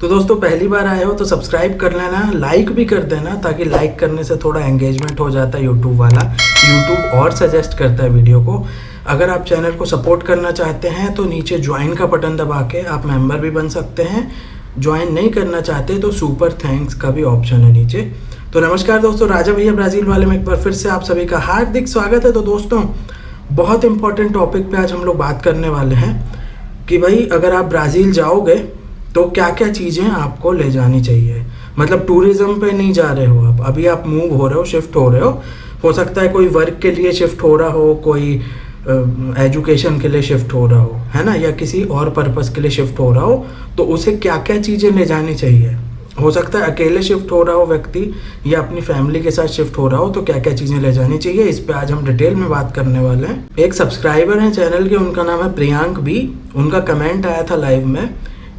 तो दोस्तों पहली बार आए हो तो सब्सक्राइब कर लेना, लाइक भी कर देना, ताकि लाइक करने से थोड़ा एंगेजमेंट हो जाता है यूट्यूब वाला। यूट्यूब और सजेस्ट करता है वीडियो को। अगर आप चैनल को सपोर्ट करना चाहते हैं तो नीचे ज्वाइन का बटन दबा के आप मेंबर भी बन सकते हैं। ज्वाइन नहीं करना चाहते तो सुपर थैंक्स का भी ऑप्शन है नीचे। तो नमस्कार दोस्तों, राजा भैया ब्राज़ील वाले में एक बार फिर से आप सभी का हार्दिक स्वागत है। तो दोस्तों बहुत इंपॉर्टेंट टॉपिक पे आज हम लोग बात करने वाले हैं कि भाई अगर आप ब्राज़ील जाओगे तो क्या क्या चीज़ें आपको ले जानी चाहिए। मतलब टूरिज़्म पे नहीं जा रहे हो आप, अभी आप मूव हो रहे हो, शिफ्ट हो रहे हो सकता है कोई वर्क के लिए शिफ्ट हो रहा हो, कोई एजुकेशन के लिए शिफ्ट हो रहा हो, है ना, या किसी और पर्पस के लिए शिफ्ट हो रहा हो, तो उसे क्या क्या चीज़ें ले जानी चाहिए। हो सकता है अकेले शिफ्ट हो रहा हो व्यक्ति या अपनी फैमिली के साथ शिफ्ट हो रहा हो, तो क्या क्या चीज़ें ले जानी चाहिए, इस पे आज हम डिटेल में बात करने वाले हैं। एक सब्सक्राइबर हैं चैनल के, उनका नाम है प्रियांक बी। उनका कमेंट आया था लाइव में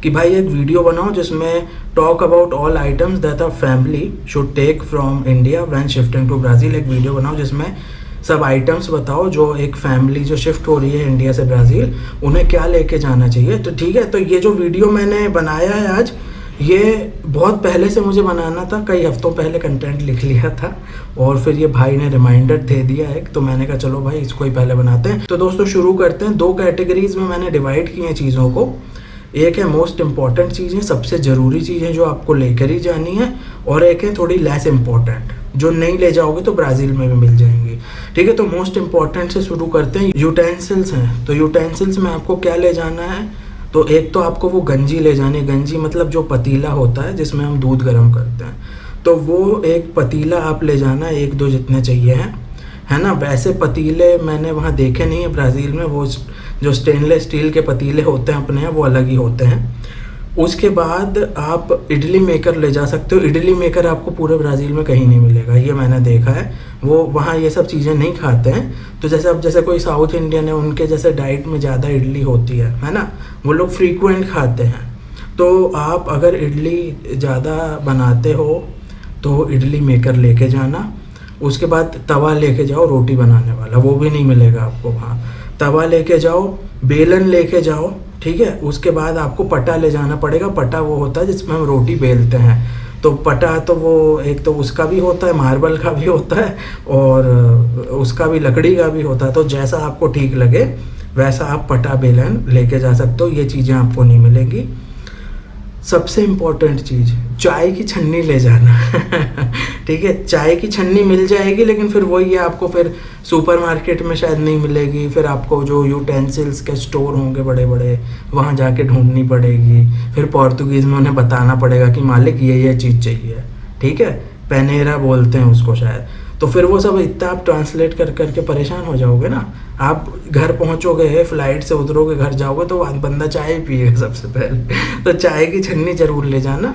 कि भाई एक वीडियो बनाओ जिसमें talk about all items that a family should take from India when shifting to Brazil. एक वीडियो बनाओ जिसमें सब आइटम्स बताओ जो एक फैमिली जो शिफ्ट हो रही है इंडिया से ब्राज़ील, उन्हें क्या लेके जाना चाहिए। तो ठीक है, तो ये जो वीडियो मैंने बनाया है आज, ये बहुत पहले से मुझे बनाना था, कई हफ्तों पहले कंटेंट लिख लिया था और फिर ये भाई ने रिमाइंडर दे दिया एक, तो मैंने कहा चलो भाई इसको ही पहले बनाते हैं। तो दोस्तों शुरू करते हैं। दो कैटेगरीज में मैंने डिवाइड किए हैं चीज़ों को। एक है मोस्ट इंपॉर्टेंट चीज़ें, सबसे ज़रूरी चीज़ें जो आपको लेकर ही जानी है, और एक है थोड़ी लेस इम्पॉर्टेंट जो नहीं ले जाओगे तो ब्राज़ील में भी मिल जाएंगी। ठीक है, तो मोस्ट इम्पॉर्टेंट से शुरू करते हैं। यूटेंसिल्स हैं, तो यूटेंसिल्स में आपको क्या ले जाना है, तो एक तो आपको वो गंजी ले जानी है। गंजी मतलब जो पतीला होता है जिसमें हम दूध गर्म करते हैं, तो वो एक पतीला आप ले जाना, एक दो जितने चाहिए हैं, है ना। वैसे पतीले मैंने वहाँ देखे नहीं है ब्राज़ील में, वो जो स्टेनलेस स्टील के पतीले होते हैं अपने यहाँ, वो अलग ही होते हैं। उसके बाद आप इडली मेकर ले जा सकते हो। इडली मेकर आपको पूरे ब्राज़ील में कहीं नहीं मिलेगा, ये मैंने देखा है। वो वहाँ ये सब चीज़ें नहीं खाते हैं। तो जैसे अब जैसे कोई साउथ इंडियन है, उनके जैसे डाइट में ज़्यादा इडली होती है ना, वो लोग फ्रीक्वेंट खाते हैं। तो आप अगर इडली ज़्यादा बनाते हो तो इडली मेकर लेके जाना। उसके बाद तवा लेके जाओ रोटी बनाने वाला, वो भी नहीं मिलेगा आपको वहाँ। तवा लेके जाओ, बेलन लेके जाओ, ठीक है। उसके बाद आपको पटा ले जाना पड़ेगा। पटा वो होता है जिसमें हम रोटी बेलते हैं। तो पटा तो वो एक तो उसका भी होता है, मार्बल का भी होता है, और उसका भी लकड़ी का भी होता है। तो जैसा आपको ठीक लगे वैसा आप पटा बेलन लेके जा सकते हो। ये चीज़ें आपको नहीं मिलेंगी। सबसे इम्पोर्टेंट चीज़, चाय की छन्नी ले जाना ठीक है, चाय की छन्नी मिल जाएगी, लेकिन फिर वही है, आपको फिर सुपरमार्केट में शायद नहीं मिलेगी। फिर आपको जो यूटेंसिल्स के स्टोर होंगे बड़े बड़े, वहाँ जाके ढूंढनी पड़ेगी। फिर पोर्तुगीज़ में उन्हें बताना पड़ेगा कि मालिक ये चीज़ चाहिए, ठीक है, पेनेरा बोलते हैं उसको शायद। तो फिर वो सब इतना आप ट्रांसलेट कर करके परेशान हो जाओगे ना। आप घर पहुंचोगे, फ्लाइट से उतरोगे, घर जाओगे तो बंदा चाय पिएगा सबसे पहले। तो चाय की छन्नी ज़रूर ले जाना।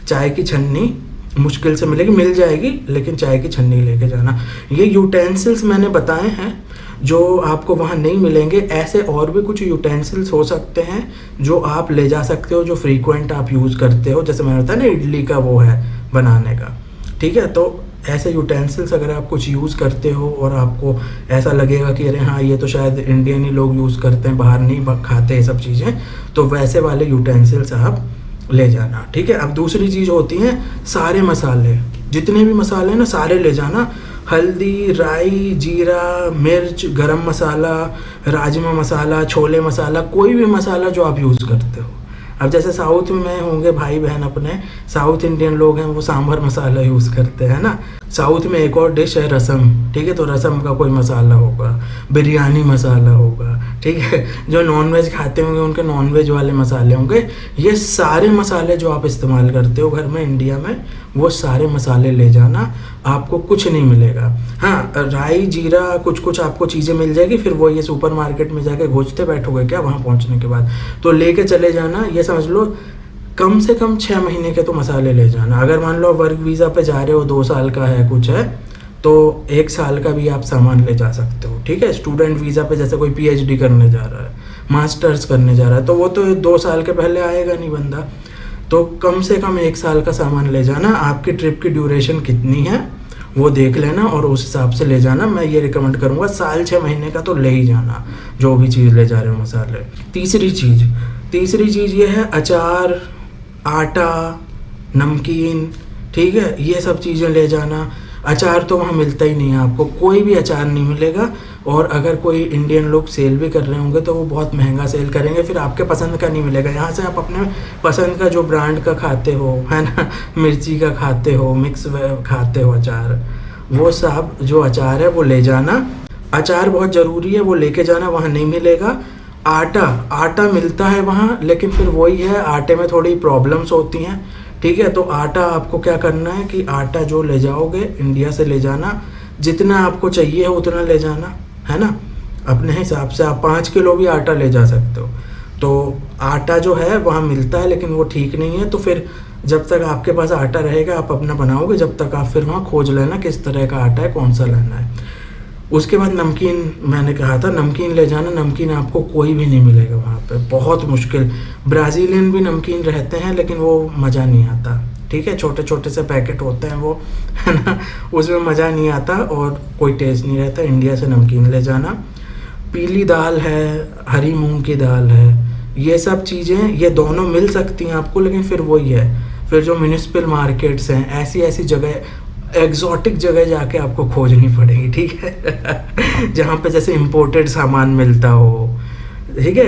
चाय की छन्नी मुश्किल से मिलेगी, मिल जाएगी, लेकिन चाय की छन्नी लेके जाना। ये यूटेंसिल्स मैंने बताए हैं जो आपको वहाँ नहीं मिलेंगे। ऐसे और भी कुछ यूटेंसिल्स हो सकते हैं जो आप ले जा सकते हो, जो फ्रीक्वेंट आप यूज़ करते हो। जैसे मैंने बताया ना, इडली का वो है बनाने का, ठीक है। तो ऐसे यूटेंसिल्स अगर आप कुछ यूज़ करते हो और आपको ऐसा लगेगा कि अरे हाँ ये तो शायद इंडियन ही लोग यूज़ करते हैं, बाहर नहीं खाते ये सब चीज़ें, तो वैसे वाले यूटेंसिल्स आप ले जाना, ठीक है। अब दूसरी चीज़ होती हैं सारे मसाले, जितने भी मसाले हैं ना सारे ले जाना। हल्दी, राई, जीरा, मिर्च, गरम मसाला, राजमा मसाला, छोले मसाला, कोई भी मसाला जो आप यूज़ करते हो। अब जैसे साउथ में होंगे भाई बहन अपने, साउथ इंडियन लोग हैं, वो सांभर मसाला यूज़ करते हैं ना। साउथ में एक और डिश है रसम, ठीक है, तो रसम का कोई मसाला होगा, बिरयानी मसाला होगा, ठीक है। जो नॉनवेज खाते होंगे उनके नॉनवेज वाले मसाले होंगे। ये सारे मसाले जो आप इस्तेमाल करते हो घर में इंडिया में, वो सारे मसाले ले जाना, आपको कुछ नहीं मिलेगा। हाँ, राई, जीरा, कुछ कुछ आपको चीज़ें मिल जाएगी। फिर वो ये सुपर मार्केट में जाके घोंचते बैठोगे क्या वहाँ पहुँचने के बाद, तो लेके चले जाना। ये समझ लो कम से कम 6 महीने के तो मसाले ले जाना। अगर मान लो वर्क वीज़ा पे जा रहे हो, 2 साल का है कुछ है, तो 1 साल का भी आप सामान ले जा सकते हो, ठीक है। स्टूडेंट वीज़ा पे जैसे कोई PhD करने जा रहा है, मास्टर्स करने जा रहा है, तो वो तो 2 साल के पहले आएगा नहीं बंदा। तो कम से कम 1 साल का सामान ले जाना। आपकी ट्रिप की ड्यूरेशन कितनी है वो देख लेना और उस हिसाब से ले जाना। मैं ये रिकमेंड करूँगा साल 6 महीने का तो ले ही जाना जो भी चीज़ ले जा रहे हो मसाले। तीसरी चीज़ ये है अचार, आटा, नमकीन, ठीक है, ये सब चीज़ें ले जाना। अचार तो वहाँ मिलता ही नहीं है, आपको कोई भी अचार नहीं मिलेगा। और अगर कोई इंडियन लोग सेल भी कर रहे होंगे तो वो बहुत महंगा सेल करेंगे, फिर आपके पसंद का नहीं मिलेगा। यहाँ से आप अपने पसंद का जो ब्रांड का खाते हो, है ना, मिर्ची का खाते हो, मिक्स खाते हो अचार, वो सब जो अचार है वो ले जाना। अचार बहुत ज़रूरी है, वो लेके जाना, वहाँ नहीं मिलेगा। आटा मिलता है वहाँ, लेकिन फिर वही है, आटे में थोड़ी प्रॉब्लम्स होती हैं, ठीक है। तो आटा आपको क्या करना है कि आटा जो ले जाओगे इंडिया से ले जाना, जितना आपको चाहिए है उतना ले जाना, है ना। अपने हिसाब से आप 5 किलो भी आटा ले जा सकते हो। तो आटा जो है वहाँ मिलता है, लेकिन वो ठीक नहीं है। तो फिर जब तक आपके पास आटा रहेगा आप अपना बनाओगे, जब तक आप फिर वहाँ खोज लेना किस तरह का आटा है, कौन सा लेना है। उसके बाद नमकीन, मैंने कहा था नमकीन ले जाना। नमकीन आपको कोई भी नहीं मिलेगा वहाँ पे, बहुत मुश्किल। ब्राज़ीलियन भी नमकीन रहते हैं, लेकिन वो मज़ा नहीं आता, ठीक है। छोटे छोटे से पैकेट होते हैं वो, है ना, उसमें मज़ा नहीं आता और कोई टेस्ट नहीं रहता। इंडिया से नमकीन ले जाना। पीली दाल है, हरी मूंग की दाल है, ये सब चीज़ें, ये दोनों मिल सकती हैं आपको, लेकिन फिर वही है, फिर जो म्यूनिसिपल मार्केट्स हैं, ऐसी ऐसी जगह, एग्जॉटिक जगह जाके आपको खोजनी पड़ेगी, ठीक है। जहाँ पे जैसे इम्पोर्टेड सामान मिलता हो, ठीक है।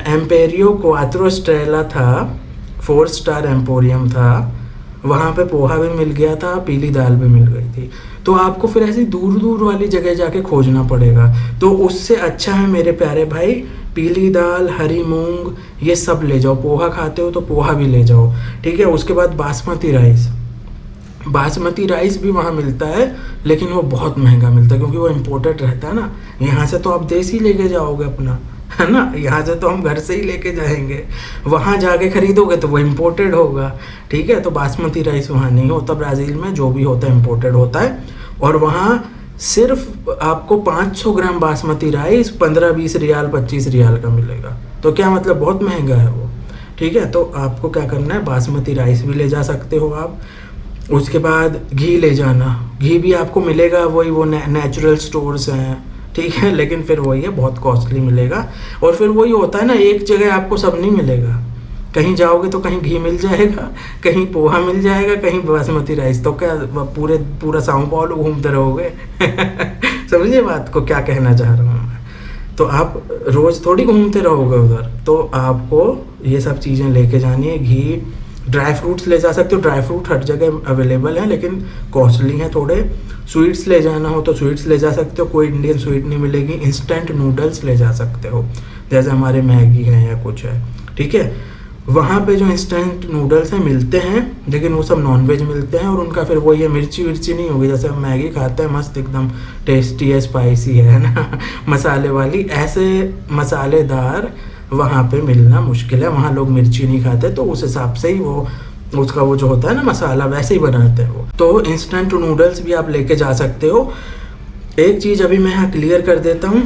एम्पेरियो क्वात्रो स्टेला था, 4 स्टार एम्पोरियम था, वहाँ पे पोहा भी मिल गया था, पीली दाल भी मिल गई थी। तो आपको फिर ऐसी दूर दूर वाली जगह जाके खोजना पड़ेगा। तो उससे अच्छा है मेरे प्यारे भाई, पीली दाल, हरी मूंग, ये सब ले जाओ। पोहा खाते हो तो पोहा भी ले जाओ, ठीक है। उसके बाद बासमती राइस भी वहाँ मिलता है, लेकिन वो बहुत महंगा मिलता है, क्योंकि वो इम्पोर्टेड रहता है ना। यहाँ से तो आप देसी लेके जाओगे अपना, है ना, यहाँ से तो हम घर से ही लेके जाएंगे, वहाँ जाके खरीदोगे तो वो इम्पोर्टेड होगा, ठीक है। तो बासमती राइस वहाँ नहीं होता, ब्राज़ील में जो भी होता है इम्पोर्टेड होता है। और वहाँ सिर्फ आपको 500 ग्राम बासमती राइस 15-20 रियाल, 25 रियाल का मिलेगा। तो क्या मतलब, बहुत महंगा है वो, ठीक है। तो आपको क्या करना है, बासमती राइस भी ले जा सकते हो आप। उसके बाद घी ले जाना। घी भी आपको मिलेगा वही, वो नेचुरल स्टोर्स हैं, ठीक है, लेकिन फिर वही है, बहुत कॉस्टली मिलेगा। और फिर वही होता है ना, एक जगह आपको सब नहीं मिलेगा। कहीं जाओगे तो कहीं घी मिल जाएगा, कहीं पोहा मिल जाएगा, कहीं बासमती राइस, तो क्या पूरा साउं पाउलो घूमते रहोगे। समझिए बात को, क्या कहना चाह रहा हूँ मैं। तो आप रोज़ थोड़ी घूमते रहोगे उधर, तो आपको ये सब चीज़ें लेके जानी है। घी, ड्राई फ्रूट्स ले जा सकते हो, ड्राई फ्रूट हर जगह अवेलेबल है, लेकिन कॉस्टली हैं थोड़े। स्वीट्स ले जाना हो तो स्वीट्स ले जा सकते हो, कोई इंडियन स्वीट नहीं मिलेगी। इंस्टेंट नूडल्स ले जा सकते हो, जैसे हमारे मैगी है या कुछ है, ठीक है। वहाँ पे जो इंस्टेंट नूडल्स हैं मिलते हैं, लेकिन वो सब नॉनवेज मिलते हैं, और उनका फिर वही है, मिर्ची विर्ची नहीं होगी। जैसे हम मैगी खाते हैं मस्त एकदम टेस्टी है, स्पाइसी है ना, मसाले वाली, ऐसे मसालेदार वहाँ पे मिलना मुश्किल है। वहाँ लोग मिर्ची नहीं खाते, तो उस हिसाब से ही वो उसका वो जो होता है ना मसाला, वैसे ही बनाते हैं वो। तो इंस्टेंट नूडल्स भी आप लेके जा सकते हो। एक चीज़ अभी मैं यहाँ क्लियर कर देता हूँ,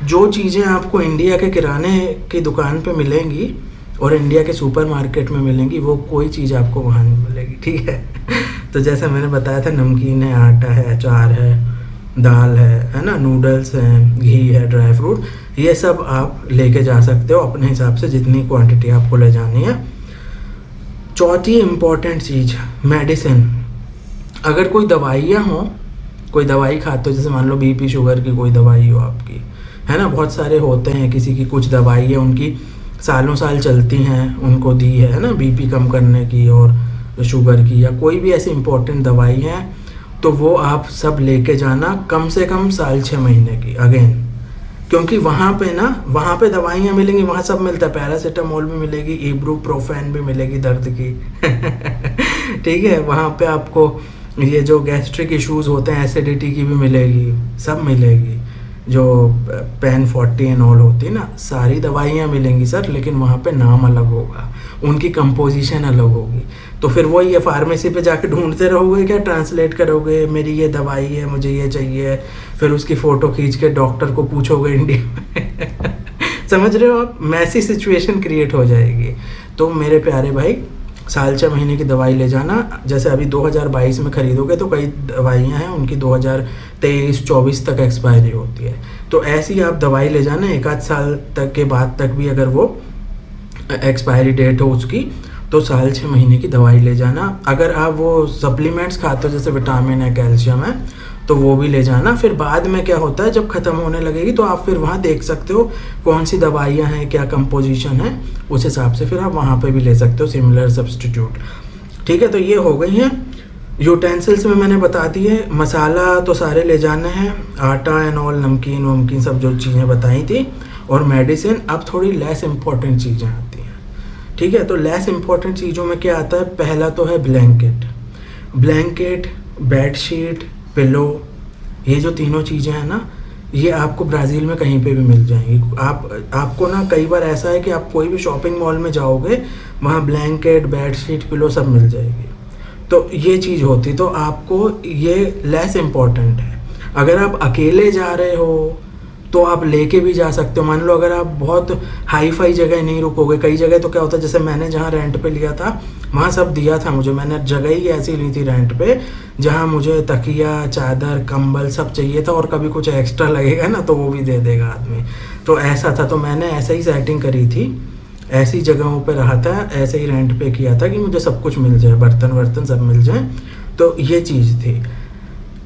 जो चीज़ें आपको इंडिया के किराने की दुकान पे मिलेंगी और इंडिया के सुपर मार्केट में मिलेंगी, वो कोई चीज़ आपको वहाँ नहीं मिलेगी, ठीक है। तो जैसे मैंने बताया था, नमकीन है, आटा है, अचार है, दाल है ना, नूडल्स हैं, घी है, ड्राई फ्रूट, ये सब आप लेके जा सकते हो अपने हिसाब से, जितनी क्वांटिटी आपको ले जानी है। चौथी इम्पॉर्टेंट चीज़, मेडिसिन। अगर कोई दवाइयाँ हों, कोई दवाई खाते हो, जैसे मान लो बीपी शुगर की कोई दवाई हो आपकी, है ना, बहुत सारे होते हैं, किसी की कुछ दवाई है उनकी सालों साल चलती हैं, उनको दी है ना, बीपी कम करने की और शुगर की, या कोई भी ऐसी इम्पोर्टेंट दवाई है, तो वो आप सब लेके जाना, कम से कम 6 महीने की। अगेन, क्योंकि वहाँ पे दवाइयाँ मिलेंगी, वहाँ सब मिलता है, पैरासीटामोल भी मिलेगी, इब्रूप्रोफेन भी मिलेगी दर्द की। ठीक है, वहाँ पे आपको ये जो गैस्ट्रिक इश्यूज होते हैं, एसिडिटी की भी मिलेगी, सब मिलेगी, जो पेन 40 एंड ऑल होती है ना, सारी दवाइयाँ मिलेंगी सर, लेकिन वहाँ पे नाम अलग होगा, उनकी कंपोजिशन अलग होगी। तो फिर वही है, फार्मेसी पे जाके ढूंढते रहोगे क्या, ट्रांसलेट करोगे, मेरी ये दवाई है, मुझे ये चाहिए, फिर उसकी फ़ोटो खींच के डॉक्टर को पूछोगे इंडिया में। समझ रहे हो आप, मैसी सिचुएशन क्रिएट हो जाएगी। तो मेरे प्यारे भाई, 6 महीने की दवाई ले जाना। जैसे अभी 2022 में ख़रीदोगे तो कई दवाइयाँ हैं उनकी 2023-24 तक एक्सपायरी होती है, तो ऐसी आप दवाई ले जाना। 1 आध साल तक के बाद तक भी अगर वो एक्सपायरी डेट हो उसकी, तो साल 6 महीने की दवाई ले जाना। अगर आप वो सप्लीमेंट्स खाते हो जैसे विटामिन है, कैल्शियम है, तो वो भी ले जाना। फिर बाद में क्या होता है, जब ख़त्म होने लगेगी तो आप फिर वहाँ देख सकते हो कौन सी दवाइयाँ हैं, क्या कंपोजिशन है, उस हिसाब से फिर आप वहाँ पे भी ले सकते हो सिमिलर सब्स्टिट्यूट। ठीक है, तो ये हो गई हैं यूटेंसिल्स में मैंने बता दिए। मसाला तो सारे ले जाने हैं, आटा एंड ऑल, नमकीन वमकीन सब जो चीज़ें बताई थी, और मेडिसिन। अब थोड़ी लेस इम्पॉर्टेंट चीज़ें आती हैं। ठीक है, तो लेस इम्पॉर्टेंट चीज़ों में क्या आता है, पहला तो है ब्लैंकेट, बेडशीट, पिलो। ये जो तीनों चीज़ें हैं ना, ये आपको ब्राज़ील में कहीं पे भी मिल जाएंगी। आपको ना कई बार ऐसा है कि आप कोई भी शॉपिंग मॉल में जाओगे, वहाँ ब्लैंकेट, बेडशीट, पिलो सब मिल जाएगी। तो ये चीज़ होती, तो आपको ये लेस इम्पॉर्टेंट है। अगर आप अकेले जा रहे हो तो आप लेके भी जा सकते हो। मान लो अगर आप बहुत हाई फाई जगह नहीं रुकोगे, कई जगह तो क्या होता है, जैसे मैंने जहाँ रेंट पे लिया था वहाँ सब दिया था मुझे, मैंने जगह ही ऐसी ली थी रेंट पे जहाँ मुझे तकिया, चादर, कंबल सब चाहिए था, और कभी कुछ एक्स्ट्रा लगेगा ना तो वो भी दे देगा आदमी। तो ऐसा था, तो मैंने ऐसे ही सेटिंग करी थी, ऐसी जगहों पे रहा था, ऐसे ही रेंट पे किया था कि मुझे सब कुछ मिल जाए, बर्तन वर्तन सब मिल जाए। तो ये चीज़ थी।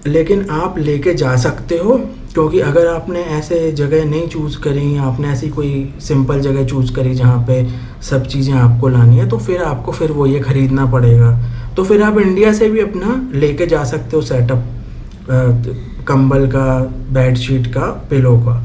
लेकिन आप लेके जा सकते हो, क्योंकि अगर आपने ऐसे जगह नहीं चूज़ करी, आपने ऐसी कोई सिंपल जगह चूज़ करी जहाँ पे सब चीज़ें आपको लानी है, तो फिर आपको फिर वो ये ख़रीदना पड़ेगा। तो फिर आप इंडिया से भी अपना लेके जा सकते हो सेटअप, कंबल का, बेडशीट का, पिलो का।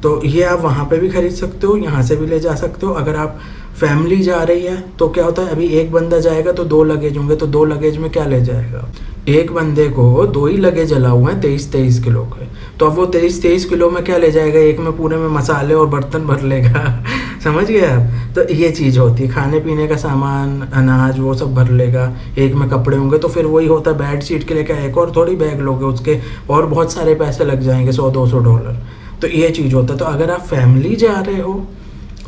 तो ये आप वहाँ पे भी ख़रीद सकते हो, यहाँ से भी ले जा सकते हो। अगर आप फैमिली जा रही है तो क्या होता है, अभी एक बंदा जाएगा तो 2 लगेज होंगे, तो 2 लगेज में क्या ले जाएगा, एक बंदे को 2 ही लगेज अलाउ हुए हैं 23-23 किलो के। तो अब वो 23-23 किलो में क्या ले जाएगा, एक में पूरे में मसाले और बर्तन भर लेगा समझ गए आप। तो ये चीज़ होती है, खाने पीने का सामान, अनाज, वो सब भर लेगा। एक में कपड़े होंगे तो फिर वही होता है, बेड शीट के लिए क्या एक और थोड़ी बैग लोगे, उसके और बहुत सारे पैसे लग जाएंगे, $100-200। तो ये चीज़ होता है। तो अगर आप फैमिली जा रहे हो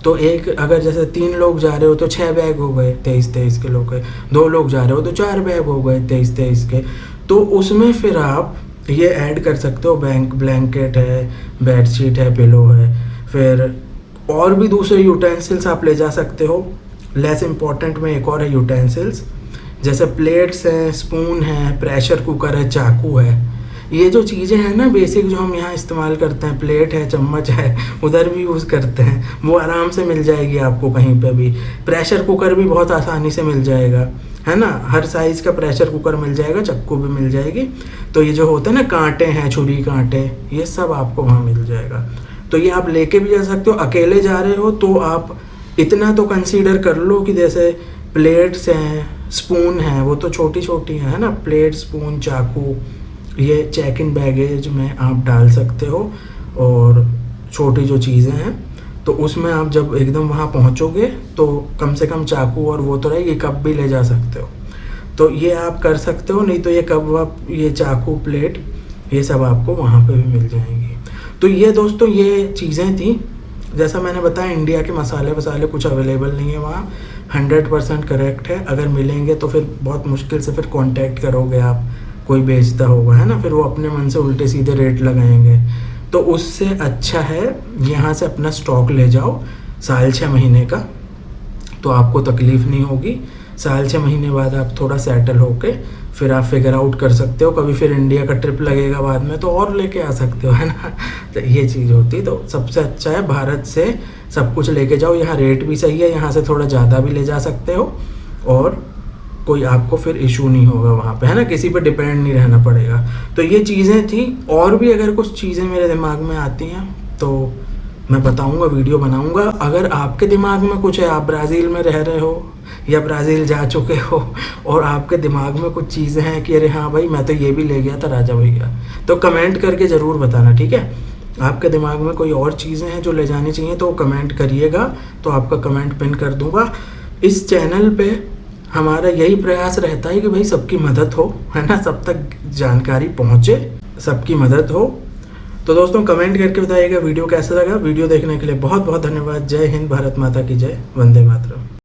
तो एक, अगर जैसे 3 लोग जा रहे हो तो 6 बैग हो गए 23-23 किलो के, 2 लोग जा रहे हो तो 4 बैग हो गए 23-23 के। तो उसमें फिर आप ये ऐड कर सकते हो, ब्लैंकेट है, बेडशीट है, पिलो है, फिर और भी दूसरे यूटेंसिल्स आप ले जा सकते हो। लेस इम्पॉर्टेंट में एक और है यूटेंसिल्स, जैसे प्लेट्स हैं, स्पून है, प्रेशर कुकर है, चाकू है। ये जो चीज़ें हैं ना बेसिक, जो हम यहाँ इस्तेमाल करते हैं, प्लेट है, चम्मच है, उधर भी यूज़ करते हैं, वो आराम से मिल जाएगी आपको कहीं पे भी। प्रेशर कुकर भी बहुत आसानी से मिल जाएगा, है ना, हर साइज़ का प्रेशर कुकर मिल जाएगा, चक्कू भी मिल जाएगी। तो ये जो होते हैं ना, कांटे हैं, छुरी कांटे, ये सब आपको वहाँ मिल जाएगा। तो ये आप लेके भी जा सकते हो। अकेले जा रहे हो तो आप इतना तो कंसीडर कर लो कि जैसे प्लेट्स हैं, स्पून हैं, वो तो छोटी छोटी हैं, है ना, प्लेट, स्पून, चाकू, ये चेक इन बैगेज में आप डाल सकते हो। और छोटी जो चीज़ें हैं तो उसमें आप जब एकदम वहाँ पहुँचोगे तो कम से कम चाकू और वो तो रहेगी, कप भी ले जा सकते हो। तो ये आप कर सकते हो, नहीं तो ये कप आप, ये चाकू, प्लेट, ये सब आपको वहाँ पे भी मिल जाएंगी। तो ये दोस्तों ये चीज़ें थी। जैसा मैंने बताया, इंडिया के मसाले वसाले कुछ अवेलेबल नहीं है वहाँ, 100% करेक्ट है। अगर मिलेंगे तो फिर बहुत मुश्किल से फिर कांटेक्ट करोगे आप, कोई बेचता होगा, है ना, फिर वो अपने मन से उल्टे सीधे रेट लगाएंगे। तो उससे अच्छा है यहाँ से अपना स्टॉक ले जाओ साल 6 महीने का, तो आपको तकलीफ़ नहीं होगी। साल 6 महीने बाद आप थोड़ा सेटल होके फिर आप फिगर आउट कर सकते हो। कभी फिर इंडिया का ट्रिप लगेगा बाद में तो और लेके आ सकते हो, है ना। तो ये चीज़ होती है। तो सबसे अच्छा है भारत से सब कुछ लेके जाओ, यहाँ रेट भी सही है, यहाँ से थोड़ा ज़्यादा भी ले जा सकते हो, और कोई आपको फिर इशू नहीं होगा वहाँ पे, है ना, किसी पे डिपेंड नहीं रहना पड़ेगा। तो ये चीज़ें थी। और भी अगर कुछ चीज़ें मेरे दिमाग में आती हैं तो मैं बताऊंगा, वीडियो बनाऊंगा। अगर आपके दिमाग में कुछ है, आप ब्राज़ील में रह रहे हो या ब्राज़ील जा चुके हो और आपके दिमाग में कुछ चीज़ें हैं कि अरे हाँ भाई मैं तो ये भी ले गया था राजा भैया, तो कमेंट करके ज़रूर बताना, ठीक है। आपके दिमाग में कोई और चीज़ें हैं जो ले जानी चाहिए तो कमेंट करिएगा, तो आपका कमेंट पिन कर दूँगा। इस चैनल पर हमारा यही प्रयास रहता है कि भाई सबकी मदद हो, है ना, सब तक जानकारी पहुँचे, सबकी मदद हो। तो दोस्तों कमेंट करके बताइएगा वीडियो कैसा लगा। वीडियो देखने के लिए बहुत बहुत धन्यवाद। जय हिंद, भारत माता की जय, वंदे मातरम।